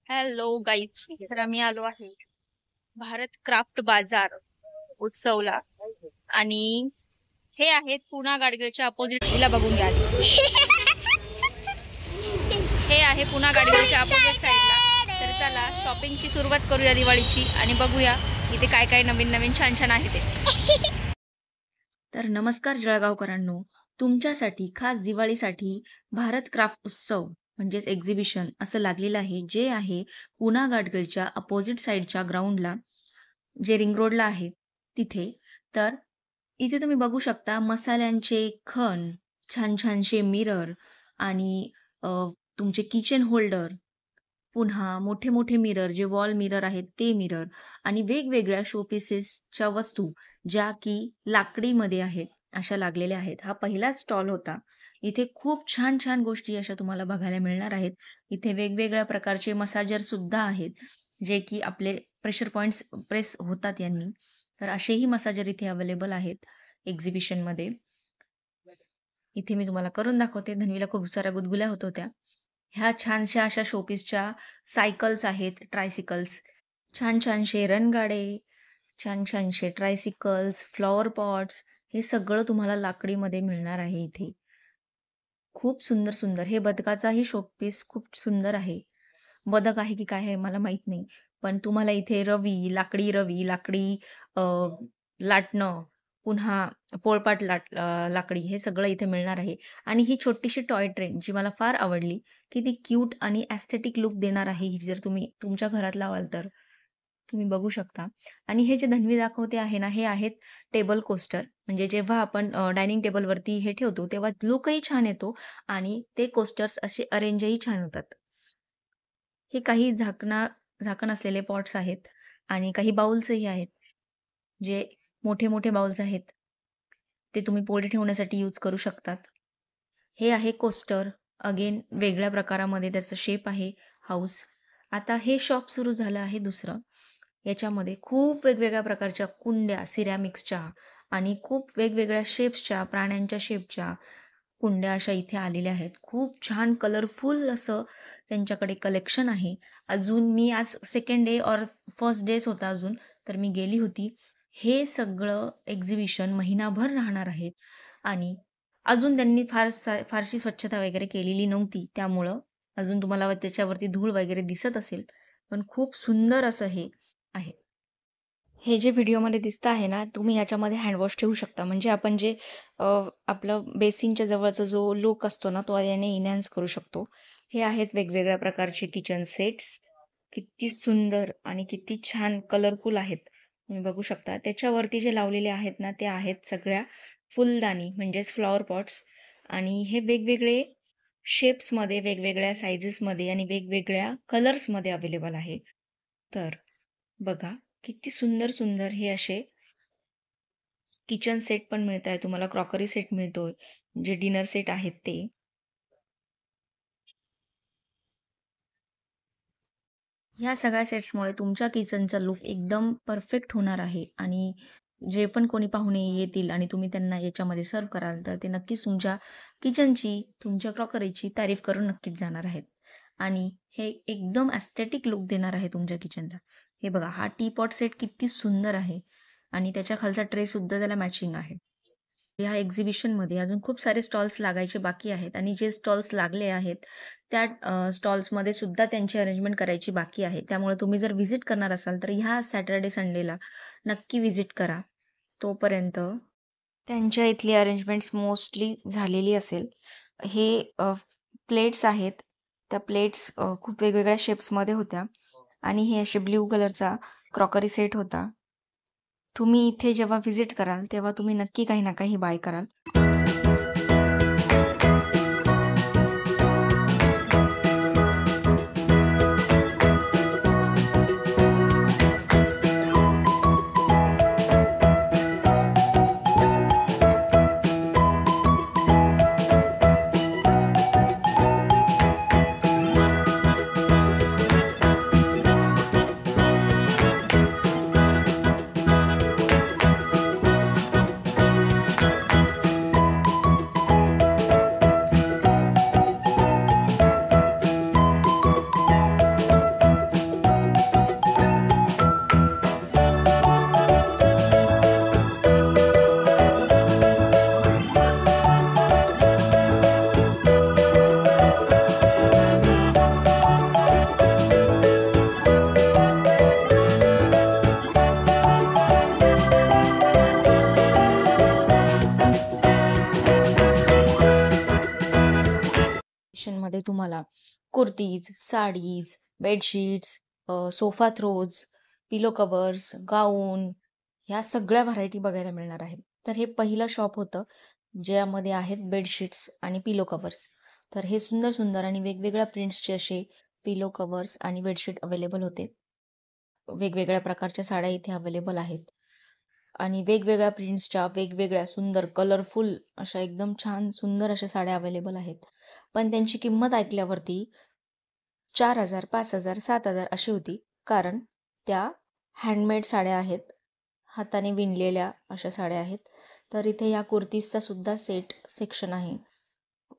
Hello guys, तर आम्ही आलो आहे भारत क्राफ्ट बाजार उत्सवला. आणि हे आहेत पुणा गाडगिळच्या अपोजिट. हिला बघून घ्या आधी. हे आहे पुणा गाडगिळच्या अपोजिट साईडला. तर चला शॉपिंगची सुरुवात करूया दिवाळीची आणि बघूया इथे काय काय नवीन नवीन छान छान आहे ते. तर नमस्कार जळगावकरांनो, तुमच्यासाठी खास दिवाळीसाठी भारत क्राफ्ट उत्सव म्हणजेच एक्झिबिशन असं लागलेलं आहे, जे आहे पुणा गाडगिळच्या अपोजिट साईडच्या ग्राउंडला, जे रिंग रोडला आहे तिथे. तर इथे तुम्ही बघू शकता मसाल्यांचे खण, छान छानसे मिरर आणि तुमचे किचन होल्डर, पुन्हा मोठे मोठे मिरर, जे वॉल मिरर आहेत ते मिरर, आणि वेगवेगळ्या शोपीसेसच्या वस्तू ज्या की लाकडीमध्ये आहेत, अशा लागलेल्या आहेत. हा पहिलाच स्टॉल होता. इथे खूप छान छान गोष्टी अशा तुम्हाला बघायला मिळणार आहेत. इथे वेगवेगळ्या प्रकारचे मसाजर सुद्धा आहेत, जे की आपले प्रेशर पॉइंट्स प्रेस होतात यांनी. तर असेही मसाजर इथे अवेलेबल आहेत एक्झिबिशनमध्ये. इथे मी तुम्हाला करून दाखवते. धन्वीला खूप साऱ्या गुदगुल्या होत होत्या. ह्या छानशा अशा शोपीसच्या सायकल्स आहेत, ट्रायसिकल्स. छान छानसे रणगाडे, छान छानसे ट्रायसिकल्स, फ्लॉवर पॉट्स, हे सगळं तुम्हाला लाकडीमध्ये मिळणार आहे इथे. खूप सुंदर सुंदर हे बदकाचाही शोपीस खूप सुंदर आहे. बदक आहे की काय आहे मला माहित नाही. पण तुम्हाला इथे रवी, लाकडी अ, लाटणं, पुन्हा पोळपाट लाकडी, हे सगळं इथे मिळणार आहे. आणि ही छोटीशी टॉय ट्रेन जी मला फार आवडली, की ती क्यूट आणि एस्थेटिक लुक देणार आहे. ही जर तुम्ही तुमच्या घरात लावाल तर तुम्ही बघू शकता. आणि हे जे धन्वी दाखवते आहे ना, हे आहेत टेबल कोस्टर. म्हणजे जेव्हा आपण डायनिंग टेबलवरती हे ठेवतो, तेव्हा लूकही छान येतो आणि ते कोस्टर्स असे अरेंजही छान होतात. हे काही झाकण असलेले पॉट्स आहेत आणि काही बाउल्सही आहेत, जे मोठे-मोठे बाउल्स आहेत. ते तुम्ही पोळी ठेवण्यासाठी यूज करू शकतात. हे आहे कोस्टर. अगेन वेगळ्या प्रकारामध्ये त्याचा शेप आहे, हाऊस. आता हे शॉप सुरू झालं आहे दुसरं. याच्यामध्ये खूप वेगवेगळ्या प्रकारच्या कुंड्या, सिरॅमिक्सच्या आणि खूप वेगवेगळ्या शेप्सच्या, प्राण्यांच्या शेपच्या कुंड्या अशा इथे आलेल्या आहेत. खूप छान कलरफुल असं त्यांच्याकडे कलेक्शन आहे. अजून मी आज सेकंड डे और फर्स्ट डेच होता अजून, तर मी गेली होती. हे सगळं एक्झिबिशन महिनाभर राहणार आहे आणि अजून त्यांनी फारशी स्वच्छता वगैरे केलेली नव्हती. त्यामुळं अजून तुम्हाला त्याच्यावरती धूळ वगैरे दिसत असेल. पण खूप सुंदर असं हे आहे. हे जे व्हिडिओमध्ये दिसतं आहे ना, तुम्ही ह्याच्यामध्ये हँडवॉश ठेवू शकता. म्हणजे आपण जे अ, आपलं बेसिनच्या जवळचा जो लूक असतो ना, तो याने एन्हान्स करू शकतो. हे आहेत वेगवेगळ्या प्रकारचे किचन सेट्स. किती सुंदर आणि किती छान कलरफुल आहेत. तुम्ही बघू शकता. त्याच्यावरती जे लावलेले आहेत ना, ते आहेत सगळ्या फुलदाणी म्हणजेच फ्लॉवर पॉट्स. आणि हे वेगवेगळे शेप्समध्ये, वेगवेगळ्या साइजेसमध्ये आणि वेगवेगळ्या कलर्समध्ये अवेलेबल आहे. तर बघा, किती सुंदर सुंदर हे असे किचन सेट पण मिळत आहे तुम्हाला. क्रॉकरी सेट मिळतोय, जे डिनर सेट आहेत ते. ह्या सगळ्या सेट्समुळे तुमच्या किचनचा लुक एकदम परफेक्ट होणार आहे. आणि जे पण कोणी पाहुणे येतील आणि तुम्ही त्यांना याच्यामध्ये सर्व कराल, तर ते नक्कीच तुमच्या किचनची, तुमच्या क्रॉकरीची तारीफ करून नक्कीच जाणार आहेत. आणि हे एकदम एस्थेटिक लुक देणार आहे तुमच्या किचनला. हे बघा, हा टी पॉट सेट किती सुंदर आहे आणि त्याच्या खालचा ट्रे सुद्धा त्याला मॅचिंग आहे. ह्या एक्झिबिशनमध्ये अजून खूप सारे स्टॉल्स लागायचे बाकी आहेत आणि जे स्टॉल्स लागले आहेत त्या स्टॉल्समध्ये सुद्धा त्यांची अरेंजमेंट करायची बाकी आहे. त्यामुळे तुम्ही जर व्हिजिट करणार असाल तर ह्या सॅटर्डे संडेला नक्की व्हिजिट करा. तोपर्यंत त्यांच्या इथली अरेंजमेंट्स मोस्टली झालेली असेल. हे प्लेट्स आहेत. त्या प्लेट्स खूप वेगवेगळ्या शेप्समध्ये होत्या आणि हे असे ब्ल्यू कलरचा क्रॉकरी सेट होता. तुम्ही इथे जेव्हा व्हिजिट कराल तेव्हा तुम्ही नक्की काही ना काही बाय कराल. साड्यांमध्ये तुम्हाला kurtis, saris, bedsheets, sofa throws, pillow covers, gown ह्या सगळ्या व्हरायटी बघायला मिळणार आहे. तर हे पहिलं शॉप होतं ज्यामध्ये आहेत बेडशीट्स आणि पिलो कव्हर्स. तर हे सुंदर सुंदर आणि वेगवेगळ्या प्रिंट्सचे असे पिलो कव्हर्स आणि बेडशीट अवेलेबल होते. वेगवेगळ्या प्रकारच्या साड्या इथे अवेलेबल आहेत आणि वेगवेगळ्या प्रिंट्सच्या वेगवेगळ्या सुंदर कलरफुल अशा एकदम छान सुंदर अशा साड्या अवेलेबल आहेत. पण त्यांची किंमत ऐकल्यावरती 4,000, 5,000, 7,000 अशी होती. कारण त्या हँडमेड साड्या आहेत. हाताने विणलेल्या अशा साड्या आहेत. तर इथे या कुर्तीजचा सुद्धा सेक्शन आहे.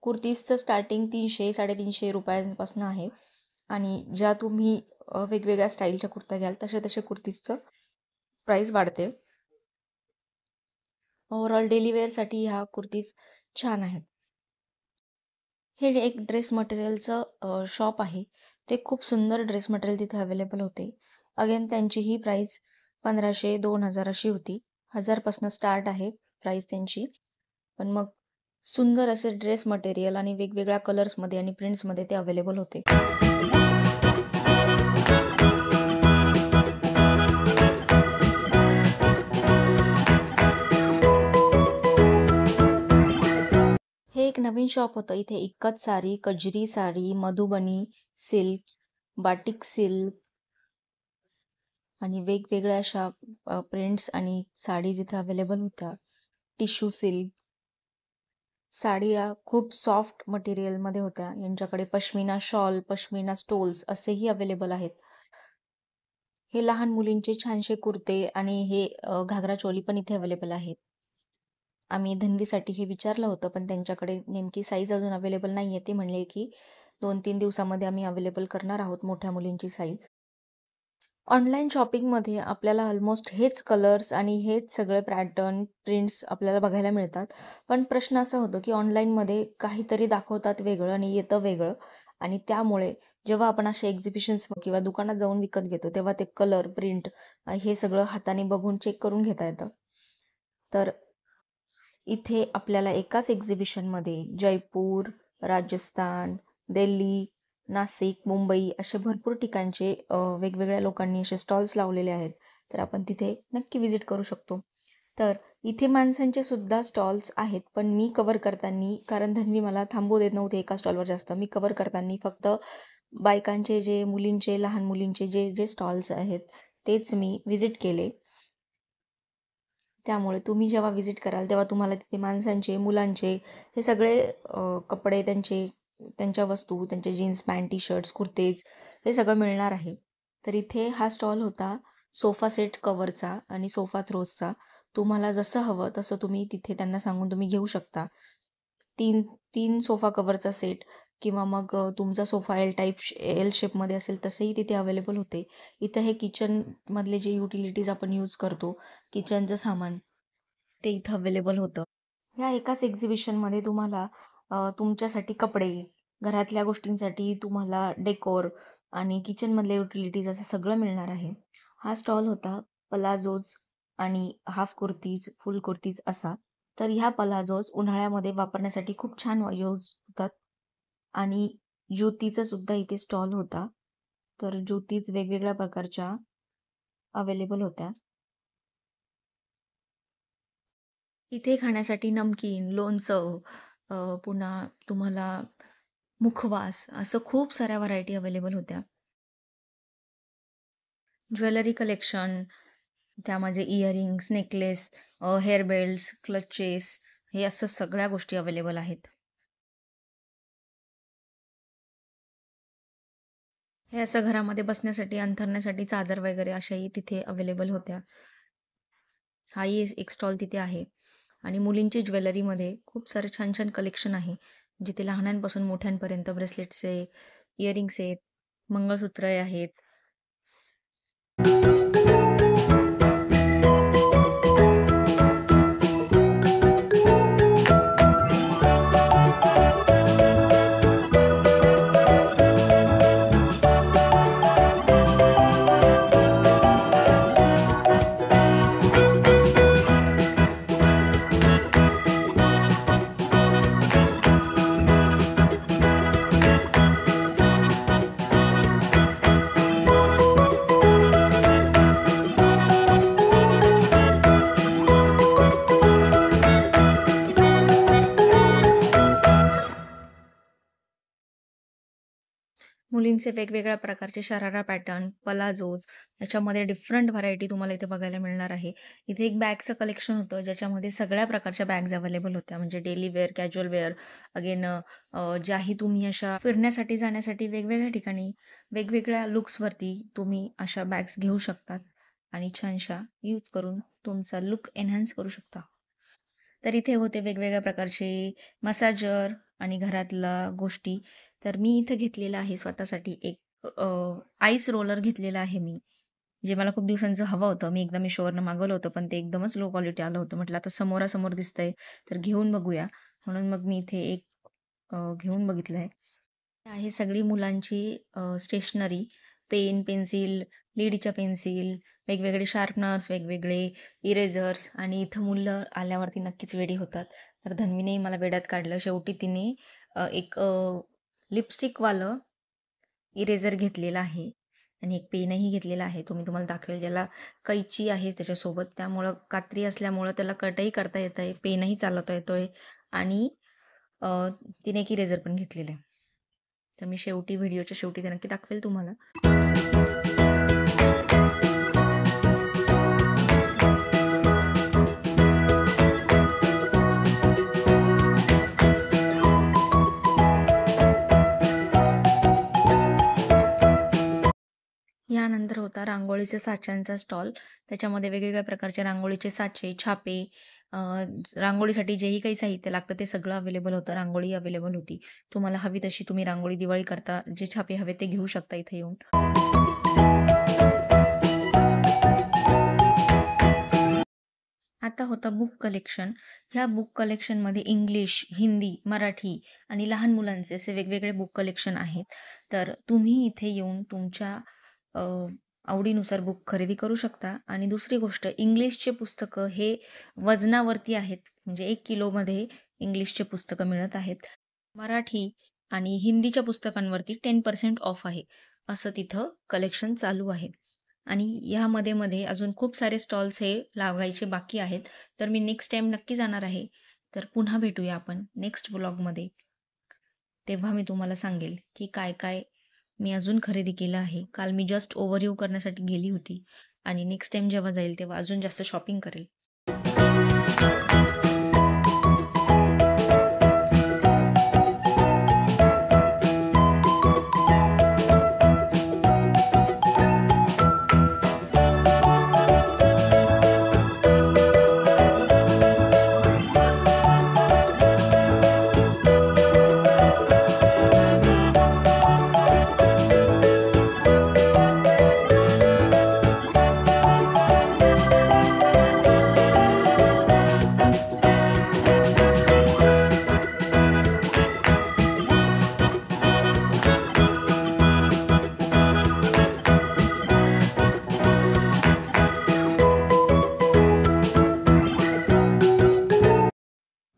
कुर्तीजचं स्टार्टिंग 300-350 रुपयांपासून आहे आणि ज्या तुम्ही वेगवेगळ्या स्टाईलच्या कुर्त्या घ्याल तसे तसे कुर्तीजचं प्राईस वाढते. ओव्हरऑल डेली वेअरसाठी ह्या कुर्तीज छान आहेत. हे एक ड्रेस मटेरियलचं शॉप आहे. ते खूप सुंदर ड्रेस मटेरियल तिथे अवेलेबल होते. अगेन त्यांची ही प्राईस 1,500-2,000 अशी होती. 1,000 पासून स्टार्ट आहे प्राईस त्यांची. पण मग सुंदर असे ड्रेस मटेरियल आणि वेगवेगळ्या कलर्समध्ये आणि प्रिंट्समध्ये ते अवेलेबल होते. हे एक नवीन शॉप होतं. इथे ikat sari, Kajri sari, Madhubani silk, batik silk आणि वेगवेगळ्या अशा प्रिंट्स आणि साडीज इथे अवेलेबल होत्या. टिश्यू सिल्क साड्या खूप सॉफ्ट मटेरियलमध्ये होत्या. यांच्याकडे पश्मिना शॉल, पश्मिना स्टोल्स असेही अवेलेबल आहेत. हे लहान मुलींचे छानसे कुर्ते आणि हे घागरा चोली पण इथे अवेलेबल आहेत. आम्ही धन्वीसाठी हे विचारलं होतं पण त्यांच्याकडे नेमकी साईज अजून अवेलेबल नाही आहे. ते म्हणले की 2-3 दिवसामध्ये आम्ही अवेलेबल करणार आहोत मोठ्या मुलींची साईज. ऑनलाईन शॉपिंगमध्ये आपल्याला ऑलमोस्ट हेच कलर्स आणि हेच सगळे पॅटर्न, प्रिंट्स आपल्याला बघायला मिळतात. पण प्रश्न असा होतो की ऑनलाईनमध्ये काहीतरी दाखवतात वेगळं आणि येतं वेगळं आणि त्यामुळे जेव्हा आपण असे एक्झिबिशन्स किंवा दुकानात जाऊन विकत घेतो तेव्हा ते कलर, प्रिंट हे सगळं हाताने बघून चेक करून घेता येतं. तर इथे आपल्याला एकाच एक्झिबिशनमध्ये जयपूर, राजस्थान, दिल्ली, नाशिक, मुंबई असे भरपूर ठिकाणचे वेगवेगळ्या लोकांनी असे स्टॉल्स लावलेले आहेत. तर आपण तिथे नक्की विजिट करू शकतो. तर इथे माणसांचे सुद्धा स्टॉल्स आहेत पण मी कव्हर करताना, कारण धन्वी मला थांबू देत नव्हते एका स्टॉलवर जास्त, मी कव्हर करताना फक्त बायकांचे जे मुलींचे, लहान मुलींचे जे जे स्टॉल्स आहेत तेच मी विजिट केले. त्यामुळे तुम्ही जेव्हा विजिट कराल तेव्हा तुम्हाला तिथे माणसांचे, मुलांचे हे सगळे कपडे, त्यांच्या वस्तू, त्यांचे जीन्स पॅन्ट, टी शर्ट्स, कुर्तेज हे सगळं मिळणार आहे. तर इथे हा स्टॉल होता सोफा सेट कव्हरचा आणि सोफा थ्रोजचा. तुम्हाला जसं हवं तसं तुम्ही तिथे त्यांना सांगून तुम्ही घेऊ शकता. 3 सोफा कव्हरचा सेट किंवा मग तुमचा सोफा एल शेपमध्ये असेल तसेही तिथे अवेलेबल होते. इथं हे किचनमधले जे युटिलिटीज आपण यूज करतो, किचनचं सामान ते इथं अवेलेबल होतं. ह्या एकाच एक्झिबिशनमध्ये तुम्हाला तुमच्यासाठी कपडे, घरातल्या गोष्टींसाठी तुम्हाला डेकोर आणि किचनमधले युटिलिटीज असं सगळं मिळणार आहे. हा स्टॉल होता पलाझोज आणि हाफ कुर्तीज, फुल कुर्तीज असा. तर ह्या पलाझोज उन्हाळ्यामध्ये वापरण्यासाठी खूप छान यूज होतात आणि ज्योतीचा सुद्धा इथे स्टॉल होता. तर ज्योतीज वेगवेगळ्या प्रकारच्या अवेलेबल होत्या. इथे खाण्यासाठी नमकीन, लोणचं, पुन्हा तुम्हाला मुखवास असं खूप साऱ्या व्हरायटी अवेलेबल होत्या. ज्वेलरी कलेक्शन, त्यामध्ये earrings, necklace, hair belts, clutches हे असं सगळ्या गोष्टी अवेलेबल आहेत. हे असं घरामध्ये बसण्यासाठी, अंथरण्यासाठी चादर वगैरे अशाही तिथे अवेलेबल होत्या. हाही एक स्टॉल तिथे आहे आणि मुलींची ज्वेलरीमध्ये खूप सारं छान छान कलेक्शन आहे. जिथे लहानांपासून मोठ्यांपर्यंत ब्रेसलेट्स आहे, इयरिंग्स आहेत, मंगळसूत्र आहेत. मुलींचे वेगवेगळ्या प्रकारचे शरारा पॅटर्न, पलाझोज याच्यामध्ये डिफरंट व्हरायटी तुम्हाला इथे बघायला मिळणार आहे. इथे एक बॅगचं कलेक्शन होतं ज्याच्यामध्ये सगळ्या प्रकारच्या बॅग्स अवेलेबल होत्या. म्हणजे daily wear, casual wear, again ज्याही तुम्ही अशा फिरण्यासाठी जाण्यासाठी वेगवेगळ्या ठिकाणी वेगवेगळ्या लुक्सवरती तुम्ही अशा बॅग्स घेऊ शकतात आणि छानशा यूज करून तुमचा लुक एन्हान्स करू शकता. तर इथे होते वेगवेगळ्या प्रकारचे मसाजर आणि घरातल्या गोष्टी. तर मी इथे घेतलेलं आहे स्वतःसाठी एक आईस रोलर घेतलेला आहे मी. जे मला खूप दिवसांचं हवं होतं. मी एकदा Meeshoवरनं मागवलं होतं, पण ते एकदमच लो क्वालिटी आलं होतं. म्हटलं आता समोरासमोर दिसतंय, तर घेऊन बघूया. म्हणून मग मी इथे एक घेऊन बघितलंय. आहे सगळी मुलांची स्टेशनरी, पेन, पेन्सिल, लीडच्या पेन्सिल, वेगवेगळे शार्पनर्स, वेगवेगळे इरेझर्स आणि इथं मुलं आल्यावरती नक्कीच वेडी होतात. तर धन्वीने मला वेड्यात काढलं. शेवटी तिने एक लिपस्टिकवालं इरेझर घेतलेला आहे आणि एक पेनही घेतलेला आहे. तो मी तुम्हाला दाखवेल. ज्याला कैची आहे त्याच्यासोबत. त्यामुळं कात्री असल्यामुळं त्याला कटही करता येतंय, पेनही चालवता येतोय आणि अ, तिने एक इरेझर पण घेतलेलं आहे. तर मी शेवटी व्हिडिओच्या शेवटी ते नक्की दाखवेल तुम्हाला. यानंतर होता रांगोळीच्या साच्यांचा स्टॉल. त्याच्यामध्ये वेगवेगळ्या प्रकारचे रांगोळीचे साचे, छापे, अ, रांगोळीसाठी जेही काही साहित्य लागतं ते सगळं अवेलेबल होतं. रांगोळी अवेलेबल होती. तुम्हाला हवी तशी तुम्ही रांगोळी दिवाळी करता जे छापे हवे ते घेऊ शकता इथे येऊन. आता होता बुक कलेक्शन. ह्या बुक कलेक्शनमध्ये इंग्लिश, हिंदी, मराठी आणि लहान मुलांचे असे वेगवेगळे बुक कलेक्शन आहेत. तर तुम्ही इथे येऊन तुमच्या अ, आवडीनुसार बुक खरेदी करू शकता. आणि दुसरी गोष्ट, इंग्लिशचे पुस्तकं हे वजनावरती आहेत. म्हणजे 1 किलोमध्ये इंग्लिशचे पुस्तकं मिळत आहेत. मराठी आणि हिंदीच्या पुस्तकांवरती 10% ऑफ आहे. असं तिथं कलेक्शन चालू आहे. आणि ह्यामध्ये मध्ये अजून खूप सारे स्टॉल्स हे लागायचे बाकी आहेत. तर मी नेक्स्ट टाईम नक्की जाणार आहे. तर पुन्हा भेटूया आपण नेक्स्ट व्लॉगमध्ये. तेव्हा मी तुम्हाला सांगेल, की काय-काय मी अजून खरेदी केलं आहे. काल मी जस्ट ओव्हरव्ह्यू करण्यासाठी गेली होती आणि नेक्स्ट टाईम जेव्हा जाईल तेव्हा अजून जास्त शॉपिंग करेल.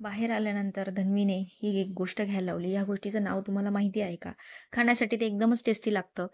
बाहेर आल्यानंतर धन्वीने ही एक गोष्ट घ्यायला लावली. या गोष्टीचं नाव तुम्हाला माहिती आहे का? खाण्यासाठी ते एकदमच टेस्टी लागतं.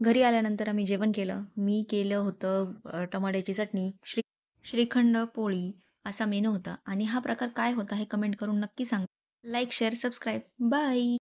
घरी आल्यानंतर आम्ही जेवण केलं. मी केलं होतं टमाट्याची चटणी, श्रीखंड, पोळी असा मेनू होता. आणि हा प्रकार काय होता हे कमेंट करून नक्की सांगा. Like, share, subscribe. बाय.